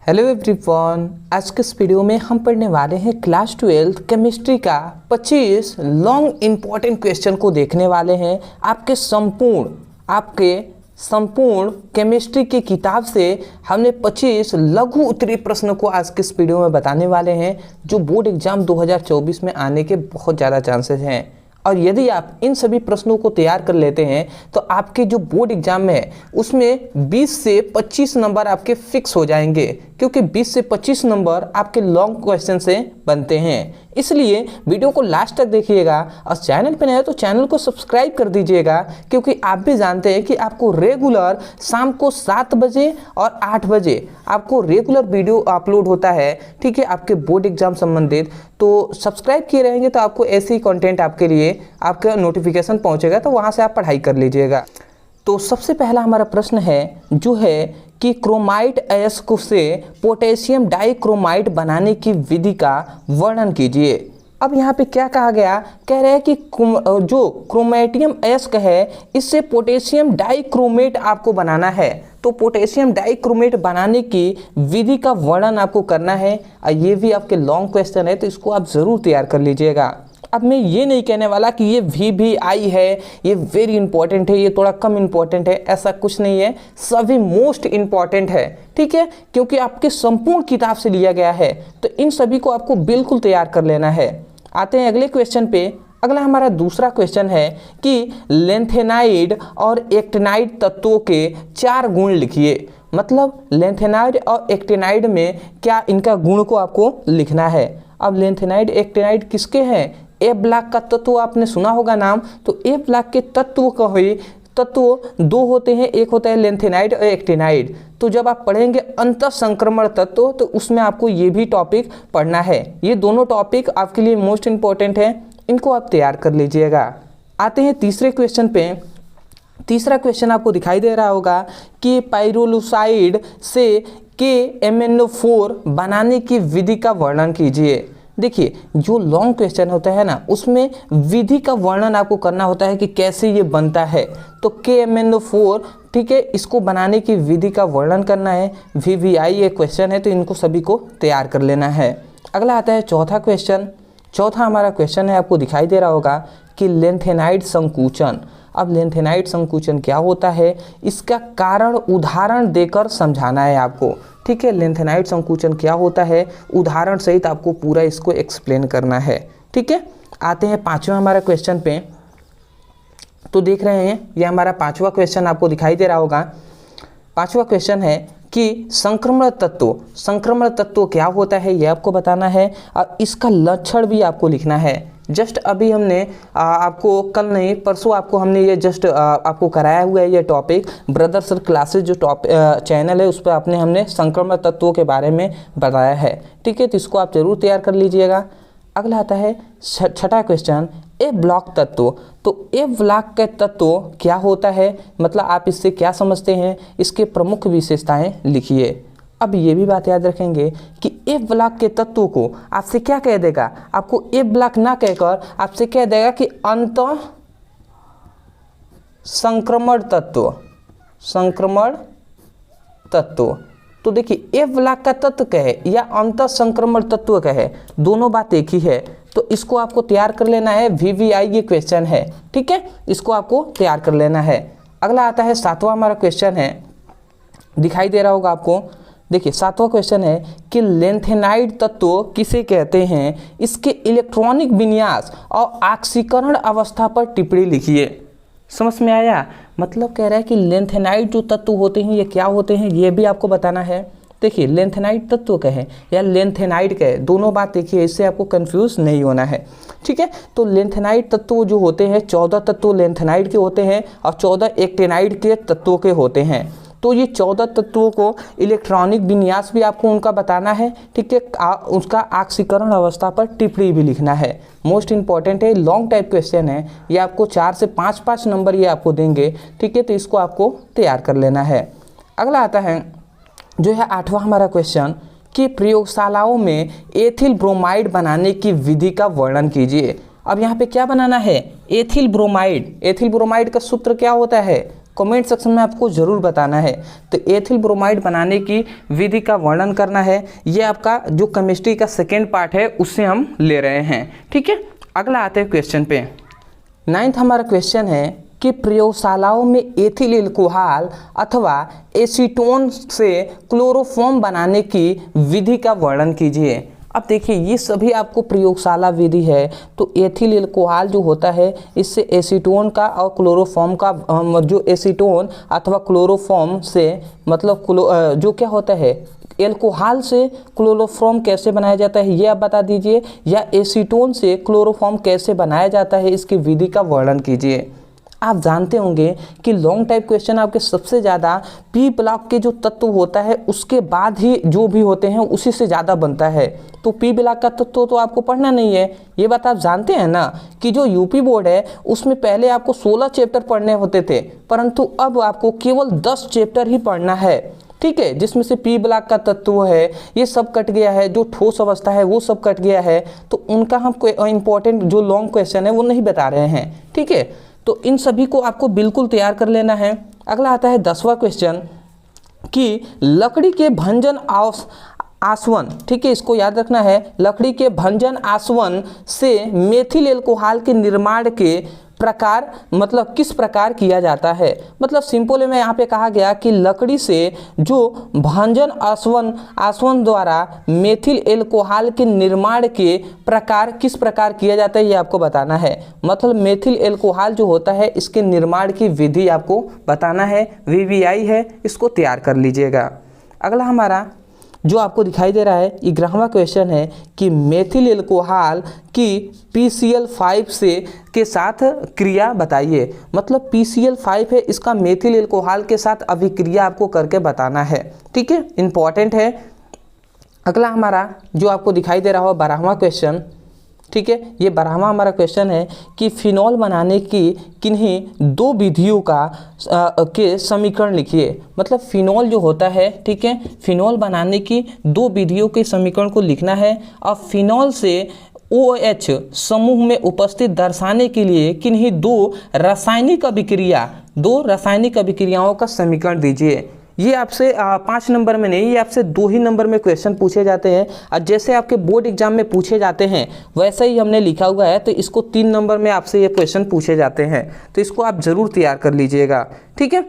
Hello everyone, आज के इस वीडियो में हम पढ़ने वाले हैं क्लास 12 केमिस्ट्री का 25 लॉन्ग इम्पॉर्टेंट क्वेश्चन को देखने वाले हैं। आपके संपूर्ण केमिस्ट्री की किताब से हमने 25 लघु उत्तरीय प्रश्न को आज के इस वीडियो में बताने वाले हैं, जो बोर्ड एग्जाम 2024 में आने के बहुत ज़्यादा चांसेस हैं। और यदि आप इन सभी प्रश्नों को तैयार कर लेते हैं तो आपके जो बोर्ड एग्जाम है उसमें 20 से 25 नंबर आपके फिक्स हो जाएंगे, क्योंकि 20 से 25 नंबर आपके लॉन्ग क्वेश्चन से बनते हैं। इसलिए वीडियो को लास्ट तक देखिएगा और चैनल पर नए हो तो चैनल को सब्सक्राइब कर दीजिएगा, क्योंकि आप भी जानते हैं कि आपको रेगुलर शाम को 7 बजे और 8 बजे आपको रेगुलर वीडियो अपलोड होता है, ठीक है, आपके बोर्ड एग्जाम संबंधित। तो सब्सक्राइब किए रहेंगे तो आपको ऐसे ही कंटेंट आपके लिए आपका नोटिफिकेशन पहुंचेगा, तो वहां से आप पढ़ाई कर लीजिएगा। तो सबसे पहला हमारा प्रश्न है जो है कि क्रोमाइट अयस्क से पोटेशियम डाइक्रोमाइट बनाने की विधि का वर्णन कीजिए। अब यहाँ पे क्या कहा गया, कह रहे हैं कि जो क्रोमेटियम अयस्क है इससे पोटेशियम डाइक्रोमेट आपको बनाना है। तो पोटेशियम डाइक्रोमेट बनाने की विधि का वर्णन आपको करना है। ये भी आपके लॉन्ग क्वेश्चन है, तो इसको आप ज़रूर तैयार कर लीजिएगा। अब मैं ये नहीं कहने वाला कि ये VVI है, ये वेरी इंपॉर्टेंट है, ये थोड़ा कम इंपॉर्टेंट है, ऐसा कुछ नहीं है। सभी मोस्ट इंपॉर्टेंट है, ठीक है, क्योंकि आपके संपूर्ण किताब से लिया गया है, तो इन सभी को आपको बिल्कुल तैयार कर लेना है। आते हैं अगले क्वेश्चन पे। अगला हमारा दूसरा क्वेश्चन है कि लेंथेनाइड और एक्टिनाइड तत्वों के 4 गुण लिखिए। मतलब लेंथेनाइड और एक्टिनाइड में क्या इनका गुण को आपको लिखना है। अब लेंथेनाइड एक्टिनाइड किसके हैं? ए ब्लॉक का तत्व आपने सुना होगा नाम। तो ए ब्लॉक के तत्व का हुई तत्व 2 होते हैं, एक होता है लेंथेनाइड और एक्टिनाइड। तो जब आप पढ़ेंगे अंतः संक्रमण तत्व तो उसमें आपको ये भी टॉपिक पढ़ना है। ये दोनों टॉपिक आपके लिए मोस्ट इंपॉर्टेंट है, इनको आप तैयार कर लीजिएगा। आते हैं तीसरे क्वेश्चन पे। तीसरा क्वेश्चन आपको दिखाई दे रहा होगा कि पाइरोलुसाइड से KMnO4 बनाने की विधि का वर्णन कीजिए। देखिए, जो लॉन्ग क्वेश्चन होता है ना, उसमें विधि का वर्णन आपको करना होता है कि कैसे ये बनता है। तो KMnO4, ठीक है, इसको बनाने की विधि का वर्णन करना है। VVI ये क्वेश्चन है, तो इनको सभी को तैयार कर लेना है। अगला आता है चौथा क्वेश्चन। चौथा हमारा क्वेश्चन है, आपको दिखाई दे रहा होगा कि लेंथेनाइड संकुचन। अब लेंथेनाइड संकुचन क्या होता है, इसका कारण उदाहरण देकर समझाना है आपको, ठीक है। लेंथेनाइड संकुचन क्या होता है, उदाहरण सहित आपको पूरा इसको एक्सप्लेन करना है, ठीक है। आते हैं पांचवा हमारा क्वेश्चन पे। तो देख रहे हैं, ये हमारा पांचवा क्वेश्चन आपको दिखाई दे रहा होगा। पांचवा क्वेश्चन है कि संक्रमण तत्व क्या होता है, ये आपको बताना है और इसका लक्षण भी आपको लिखना है। जस्ट अभी हमने आपको कल नहीं परसों आपको हमने ये जस्ट आपको कराया हुआ है ये टॉपिक। ब्रदर सर क्लासेस जो चैनल है उस पर हमने संक्रमण तत्वों के बारे में बताया है, ठीक है। तो इसको आप जरूर तैयार कर लीजिएगा। अगला आता है छठा क्वेश्चन, ए ब्लॉक तत्व। तो ए ब्लॉक का तत्व क्या होता है, मतलब आप इससे क्या समझते हैं, इसके प्रमुख विशेषताएं लिखिए। अब ये भी बात याद रखेंगे कि ए ब्लॉक के तत्व को आपसे क्या कह देगा, आपको ए ब्लॉक ना कहकर आपसे कह देगा कि अंतः संक्रमण तत्व। तो देखिए, ए ब्लॉक का तत्व कहे या अंतः संक्रमण तत्व कहे, दोनों बात एक ही है। तो इसको आपको तैयार कर लेना है। VVI ये क्वेश्चन है, ठीक है, इसको आपको तैयार कर लेना है। अगला आता है सातवां हमारा क्वेश्चन है, दिखाई दे रहा होगा आपको। देखिए, सातवां क्वेश्चन है कि लेंथेनाइड तत्व किसे कहते हैं, इसके इलेक्ट्रॉनिक विन्यास और ऑक्सीकरण अवस्था पर टिप्पणी लिखिए। समझ में आया? मतलब कह रहा है कि लेंथेनाइड जो तत्व होते हैं ये क्या होते हैं, ये भी आपको बताना है। देखिए, लेंथेनाइड तत्व कहे या लेंथेनाइड कहे, दोनों बात देखिए, इससे आपको कंफ्यूज नहीं होना है, ठीक है। तो लेंथेनाइड तत्व जो होते हैं 14 तत्व लेंथेनाइड के होते हैं और 14 एक्टिनाइड के तत्वों के होते हैं। तो ये 14 तत्वों को इलेक्ट्रॉनिक विन्यास भी आपको उनका बताना है, ठीक है। उसका ऑक्सीकरण अवस्था पर टिप्पणी भी लिखना है। मोस्ट इंपॉर्टेंट है, लॉन्ग टाइप क्वेश्चन है, ये आपको 4 से 5 नंबर ये आपको देंगे, ठीक है। तो इसको आपको तैयार कर लेना है। अगला आता है जो है 8वां हमारा क्वेश्चन कि प्रयोगशालाओं में एथिल ब्रोमाइड बनाने की विधि का वर्णन कीजिए। अब यहाँ पे क्या बनाना है, एथिल ब्रोमाइड। एथिल ब्रोमाइड का सूत्र क्या होता है, कमेंट सेक्शन में आपको ज़रूर बताना है। तो एथिल ब्रोमाइड बनाने की विधि का वर्णन करना है। ये आपका जो केमिस्ट्री का सेकेंड पार्ट है उससे हम ले रहे हैं, ठीक है। अगला आते हैं क्वेश्चन पे। 9th हमारा क्वेश्चन है कि प्रयोगशालाओं में एथिल एल्कोहल अथवा एसीटोन से क्लोरोफॉर्म बनाने की विधि का वर्णन कीजिए। अब देखिए ये सभी आपको प्रयोगशाला विधि है। तो एथिल एल्कोहल जो होता है इससे एसीटोन का और क्लोरोफॉर्म का जो एसीटोन अथवा क्लोरोफॉर्म से मतलब जो क्या होता है एल्कोहल से क्लोरोफॉर्म कैसे बनाया जाता है ये आप बता दीजिए, या एसीटोन से क्लोरोफॉर्म कैसे बनाया जाता है इसकी विधि का वर्णन कीजिए। आप जानते होंगे कि लॉन्ग टाइप क्वेश्चन आपके सबसे ज़्यादा पी ब्लॉक के जो तत्व होता है उसके बाद ही जो भी होते हैं उसी से ज़्यादा बनता है। तो पी ब्लॉक का तत्व तो आपको पढ़ना नहीं है, ये बात आप जानते हैं ना कि जो यूपी बोर्ड है उसमें पहले आपको 16 चैप्टर पढ़ने होते थे, परंतु अब आपको केवल 10 चैप्टर ही पढ़ना है, ठीक है, जिसमें से पी ब्लॉक का तत्व है ये सब कट गया है, जो ठोस अवस्था है वो सब कट गया है। तो उनका हम इंपॉर्टेंट जो लॉन्ग क्वेश्चन है वो नहीं बता रहे हैं, ठीक है। तो इन सभी को आपको बिल्कुल तैयार कर लेना है। अगला आता है 10वां क्वेश्चन कि लकड़ी के भंजन आसवन, ठीक है, इसको याद रखना है। लकड़ी के भंजन आसवन से मेथिल एल्कोहल के निर्माण के प्रकार मतलब किस प्रकार किया जाता है। मतलब सिंपल में यहाँ पे कहा गया कि लकड़ी से जो भंजन आसवन द्वारा मेथिल एल्कोहल के निर्माण के प्रकार किस प्रकार किया जाता है ये आपको बताना है। मतलब मेथिल एल्कोहल जो होता है इसके निर्माण की विधि आपको बताना है, VVI है, इसको तैयार कर लीजिएगा। अगला हमारा जो आपको दिखाई दे रहा है 11वां क्वेश्चन है कि मेथिल एल्कोहल की PCl5 से के साथ क्रिया बताइए। मतलब PCl5 है इसका मेथिल एल्कोहल के साथ अभिक्रिया आपको करके बताना है, ठीक है, इंपॉर्टेंट है। अगला हमारा जो आपको दिखाई दे रहा हो 12वां क्वेश्चन, ठीक है, ये 12वां हमारा क्वेश्चन है कि फिनॉल बनाने की किन्हीं 2 विधियों के समीकरण लिखिए। मतलब फिनॉल जो होता है, ठीक है, फिनॉल बनाने की 2 विधियों के समीकरण को लिखना है। और फिनॉल से OH समूह में उपस्थित दर्शाने के लिए किन्हीं 2 रासायनिक अभिक्रियाओं का समीकरण दीजिए। ये आपसे 5 नंबर में नहीं, ये आपसे 2 ही नंबर में क्वेश्चन पूछे जाते हैं। और जैसे आपके बोर्ड एग्जाम में पूछे जाते हैं वैसा ही हमने लिखा हुआ है, तो इसको 3 नंबर में आपसे ये क्वेश्चन पूछे जाते हैं, तो इसको आप ज़रूर तैयार कर लीजिएगा, ठीक है।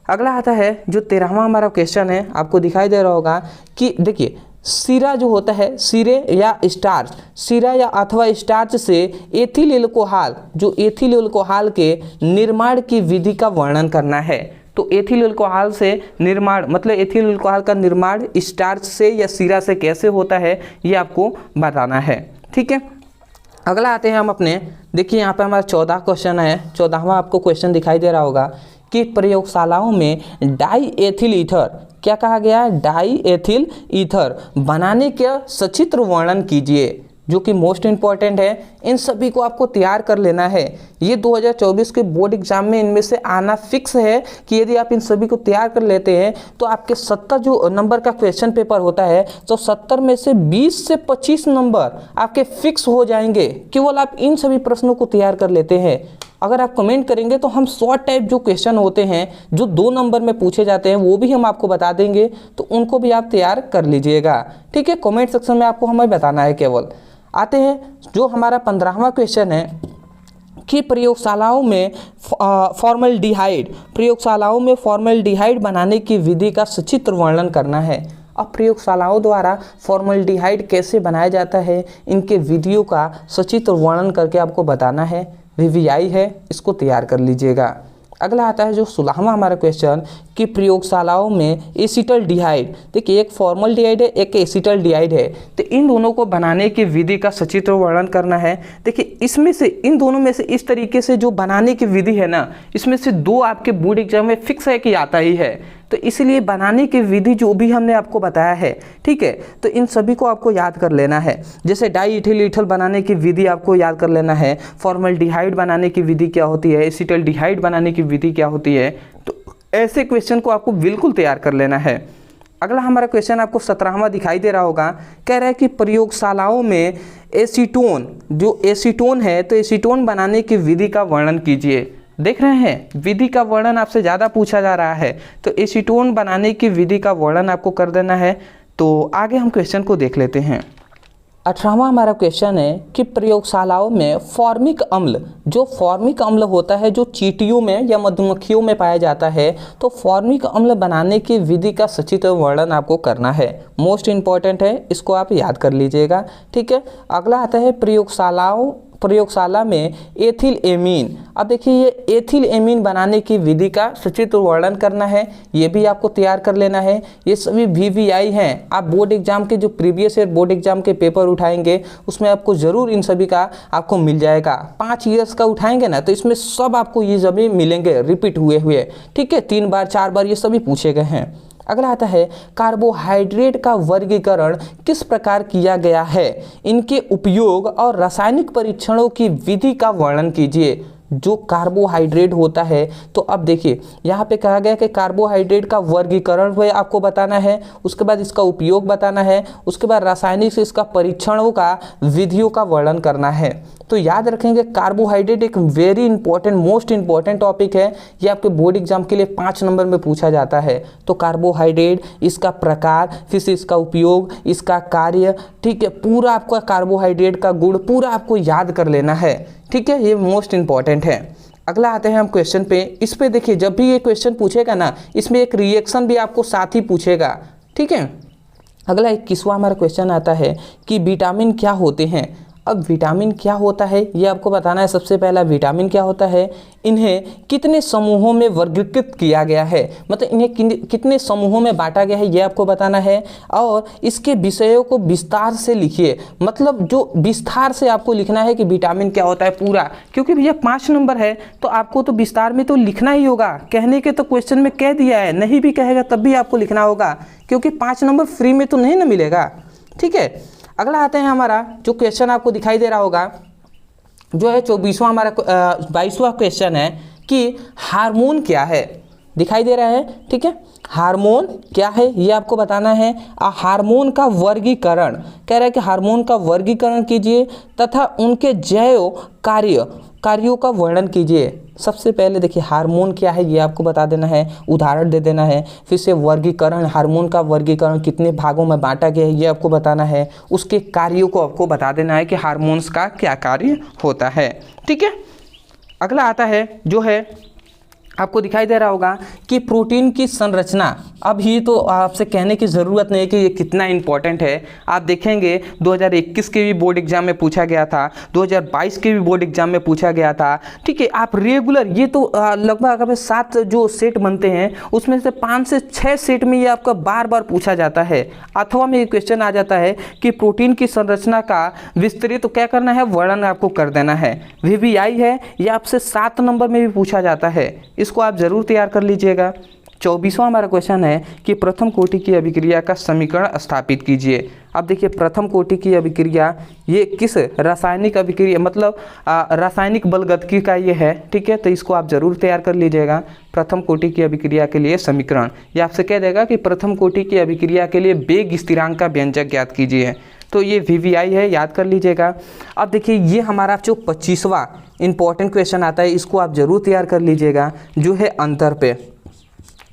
अगला आता है जो 13वां हमारा क्वेश्चन है, आपको दिखाई दे रहा होगा कि देखिए सीरा जो होता है, सीरा या अथवा स्टार्च से एथिल एल्कोहल के निर्माण की विधि का वर्णन करना है। तो एथिल एल्कोहल से निर्माण मतलब एथिल एल्कोहल का निर्माण स्टार्च से या सीरा से कैसे होता है ये आपको बताना है, ठीक है। अगला आते हैं हम अपने, देखिए यहाँ पे हमारा 14 क्वेश्चन है। 14वां आपको क्वेश्चन दिखाई दे रहा होगा कि प्रयोगशालाओं में डाई एथिल ईथर, क्या कहा गया है, डाई एथिल ईथर बनाने का सचित्र वर्णन कीजिए, जो कि मोस्ट इम्पॉर्टेंट है। इन सभी को आपको तैयार कर लेना है। ये 2024 के बोर्ड एग्जाम में इनमें से आना फिक्स है कि यदि आप इन सभी को तैयार कर लेते हैं तो आपके 70 जो नंबर का क्वेश्चन पेपर होता है तो 70 में से 20 से 25 नंबर आपके फिक्स हो जाएंगे, केवल आप इन सभी प्रश्नों को तैयार कर लेते हैं। अगर आप कमेंट करेंगे तो हम शॉर्ट टाइप जो क्वेश्चन होते हैं जो 2 नंबर में पूछे जाते हैं वो भी हम आपको बता देंगे, तो उनको भी आप तैयार कर लीजिएगा, ठीक है। कमेंट सेक्शन में आपको हमें बताना है केवल। आते हैं जो हमारा 15वां क्वेश्चन है कि प्रयोगशालाओं में फॉर्मल्डिहाइड बनाने की विधि का सचित्र वर्णन करना है। अब प्रयोगशालाओं द्वारा फॉर्मल्डिहाइड कैसे बनाया जाता है इनके विधियों का सचित्र वर्णन करके आपको बताना है, VVI है, इसको तैयार कर लीजिएगा। अगला आता है जो 16वां हमारा क्वेश्चन कि प्रयोगशालाओं में एसिटल्डिहाइड, देखिए एक फॉर्मल्डिहाइड है एक एसिटल्डिहाइड है, तो इन दोनों को बनाने की विधि का सचित्र वर्णन करना है। देखिए इसमें से इन दोनों में से इस तरीके से जो बनाने की विधि है ना, इसमें से 2 आपके बोर्ड एग्जाम में फिक्स है कि आता ही है, तो इसलिए बनाने की विधि जो भी हमने आपको बताया है, ठीक है, तो इन सभी को आपको याद कर लेना है। जैसे डाई इथिल ईथर बनाने की विधि आपको याद कर लेना है, फॉर्मल्डिहाइड बनाने की विधि क्या होती है, एसिटल्डिहाइड बनाने की विधि क्या होती है, तो ऐसे क्वेश्चन को आपको बिल्कुल तैयार कर लेना है। अगला हमारा क्वेश्चन आपको 17वां दिखाई दे रहा होगा, कह रहा है कि प्रयोगशालाओं में एसीटोन है तो एसीटोन बनाने की विधि का वर्णन कीजिए। देख रहे हैं, विधि का वर्णन आपसे ज़्यादा पूछा जा रहा है, तो एसीटोन बनाने की विधि का वर्णन आपको कर देना है। तो आगे हम क्वेश्चन को देख लेते हैं। 18वां हमारा क्वेश्चन है कि प्रयोगशालाओं में फॉर्मिक अम्ल, जो फॉर्मिक अम्ल होता है जो चींटियों में या मधुमक्खियों में पाया जाता है, तो फॉर्मिक अम्ल बनाने की विधि का सचित्र वर्णन आपको करना है। मोस्ट इंपॉर्टेंट है, इसको आप याद कर लीजिएगा। ठीक है, अगला आता है प्रयोगशाला में एथिल एमीन। अब देखिए, ये एथिल एमीन बनाने की विधि का सचित्र वर्णन करना है, ये भी आपको तैयार कर लेना है। ये सभी VVI हैं। आप बोर्ड एग्जाम के जो प्रीवियस ईयर बोर्ड एग्जाम के पेपर उठाएंगे उसमें आपको ज़रूर इन सभी का आपको मिल जाएगा। 5 ईयर्स का उठाएंगे ना, तो इसमें सब आपको ये सभी मिलेंगे रिपीट हुए। ठीक है, 3 बार 4 बार ये सभी पूछे गए हैं। अगला आता है कार्बोहाइड्रेट का वर्गीकरण किस प्रकार किया गया है, इनके उपयोग और रासायनिक परीक्षणों की विधि का वर्णन कीजिए। जो कार्बोहाइड्रेट होता है, तो अब देखिए यहाँ पे कहा गया कि कार्बोहाइड्रेट का वर्गीकरण हुए आपको बताना है, उसके बाद इसका उपयोग बताना है, उसके बाद रासायनिक से इसका परीक्षणों का विधियों का वर्णन करना है। तो याद रखेंगे, कार्बोहाइड्रेट एक very important most important topic है। ये आपके बोर्ड एग्जाम के लिए 5 नंबर में पूछा जाता है। तो कार्बोहाइड्रेट, इसका प्रकार, फिर से इसका उपयोग, इसका कार्य, ठीक है, पूरा आपका कार्बोहाइड्रेट का गुण पूरा आपको याद कर लेना है। ठीक है, ये मोस्ट इंपॉर्टेंट है। अगला आते हैं हम क्वेश्चन पे। इस पे देखिए, जब भी ये क्वेश्चन पूछेगा ना, इसमें एक रिएक्शन भी आपको साथ ही पूछेगा। ठीक है, अगला 21वां हमारा क्वेश्चन आता है कि विटामिन क्या होते हैं। अब विटामिन क्या होता है ये आपको बताना है। सबसे पहला, विटामिन क्या होता है, इन्हें कितने समूहों में वर्गीकृत किया गया है, मतलब इन्हें कितने समूहों में बांटा गया है ये आपको बताना है। और इसके विषयों को विस्तार से लिखिए, मतलब जो विस्तार से आपको लिखना है कि विटामिन क्या होता है पूरा, क्योंकि भैया 5 नंबर है तो आपको तो विस्तार में तो लिखना ही होगा। कहने के तो क्वेश्चन में कह दिया है, नहीं भी कहेगा तब भी आपको लिखना होगा, क्योंकि 5 नंबर फ्री में तो नहीं ना मिलेगा। ठीक है, अगला आते हैं हमारा जो क्वेश्चन आपको दिखाई दे रहा होगा, जो है 24वां हमारा 22वां क्वेश्चन है कि हार्मोन क्या है, दिखाई दे रहा है। ठीक है, हार्मोन क्या है ये आपको बताना है। हार्मोन का वर्गीकरण कह रहा है कि हार्मोन का वर्गीकरण कीजिए तथा उनके जैव कार्यों का वर्णन कीजिए। सबसे पहले देखिए, हार्मोन क्या है ये आपको बता देना है, उदाहरण दे देना है। फिर से वर्गीकरण, हार्मोन का वर्गीकरण कितने भागों में बांटा गया है ये आपको बताना है। उसके कार्यों को आपको बता देना है कि हार्मोन्स का क्या कार्य होता है। ठीक है, अगला आता है जो है आपको दिखाई दे रहा होगा कि प्रोटीन की संरचना। अब ये तो आपसे कहने की ज़रूरत नहीं कि ये कितना इंपॉर्टेंट है। आप देखेंगे 2021 के भी बोर्ड एग्जाम में पूछा गया था, 2022 के भी बोर्ड एग्जाम में पूछा गया था। ठीक है, आप रेगुलर ये तो लगभग अगर 7 जो सेट बनते हैं उसमें से 5 से 6 सेट में ये आपका बार बार पूछा जाता है। अथवा में ये क्वेश्चन आ जाता है कि प्रोटीन की संरचना का विस्तृत तो क्या करना है, वर्णन आपको कर देना है। VVI है, ये आपसे 7 नंबर में भी पूछा जाता है, इसको आप जरूर तैयार कर लीजिएगा। 24वां हमारा क्वेश्चन है कि प्रथम कोटि की अभिक्रिया का समीकरण स्थापित कीजिए। अब देखिए, प्रथम कोटि की अभिक्रिया ये किस रासायनिक अभिक्रिया, मतलब रासायनिक बलगतिकी का ये है। ठीक है, तो इसको आप जरूर तैयार कर लीजिएगा। प्रथम कोटि की अभिक्रिया के लिए समीकरण, ये आपसे कह देगा कि प्रथम कोटि की अभिक्रिया के लिए वेग स्थिरांक का व्यंजक ज्ञात कीजिए। तो ये VVI है, याद कर लीजिएगा। अब देखिए, ये हमारा जो 25वां इंपॉर्टेंट क्वेश्चन आता है, इसको आप जरूर तैयार कर लीजिएगा, जो है अंतर पे।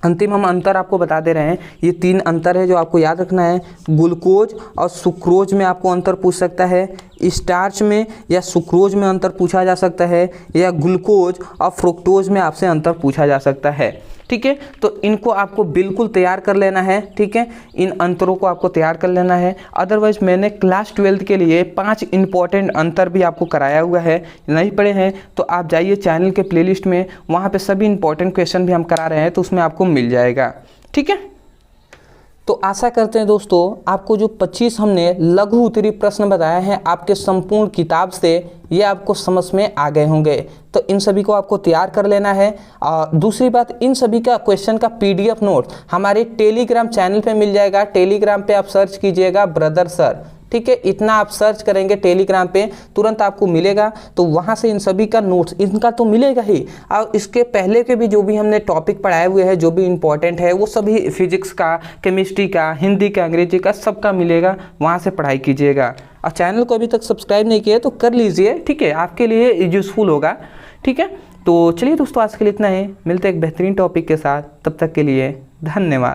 अंतिम हम अंतर आपको बता दे रहे हैं। ये 3 अंतर है जो आपको याद रखना है। ग्लूकोज और सुक्रोज में आपको अंतर पूछ सकता है, स्टार्च में या सुक्रोज में अंतर पूछा जा सकता है, या ग्लूकोज और फ्रुक्टोज में आपसे अंतर पूछा जा सकता है। ठीक है, तो इनको आपको बिल्कुल तैयार कर लेना है। ठीक है, इन अंतरों को आपको तैयार कर लेना है। अदरवाइज मैंने क्लास 12 के लिए 5 इंपॉर्टेंट अंतर भी आपको कराया हुआ है, नहीं पढ़े हैं तो आप जाइए चैनल के प्लेलिस्ट में, वहाँ पे सभी इंपॉर्टेंट क्वेश्चन भी हम करा रहे हैं, तो उसमें आपको मिल जाएगा। ठीक है, तो आशा करते हैं दोस्तों आपको जो 25 हमने लघु उत्तरीय प्रश्न बताए हैं आपके संपूर्ण किताब से, ये आपको समझ में आ गए होंगे। तो इन सभी को आपको तैयार कर लेना है। और दूसरी बात, इन सभी का क्वेश्चन का PDF नोट हमारे टेलीग्राम चैनल पे मिल जाएगा। टेलीग्राम पे आप सर्च कीजिएगा ब्रदर सर। ठीक है, इतना आप सर्च करेंगे टेलीग्राम पे, तुरंत आपको मिलेगा। तो वहाँ से इन सभी का नोट्स इनका तो मिलेगा ही, और इसके पहले के भी जो भी हमने टॉपिक पढ़ाए हुए हैं जो भी इंपॉर्टेंट है वो सभी फिजिक्स का, केमिस्ट्री का, हिंदी का, अंग्रेजी का, सबका मिलेगा। वहाँ से पढ़ाई कीजिएगा। और चैनल को अभी तक सब्सक्राइब नहीं किया तो कर लीजिए। ठीक है, आपके लिए यूज़फुल होगा। ठीक है, तो चलिए दोस्तों, आज के लिए इतना ही। मिलते हैं एक बेहतरीन टॉपिक के साथ, तब तक के लिए धन्यवाद।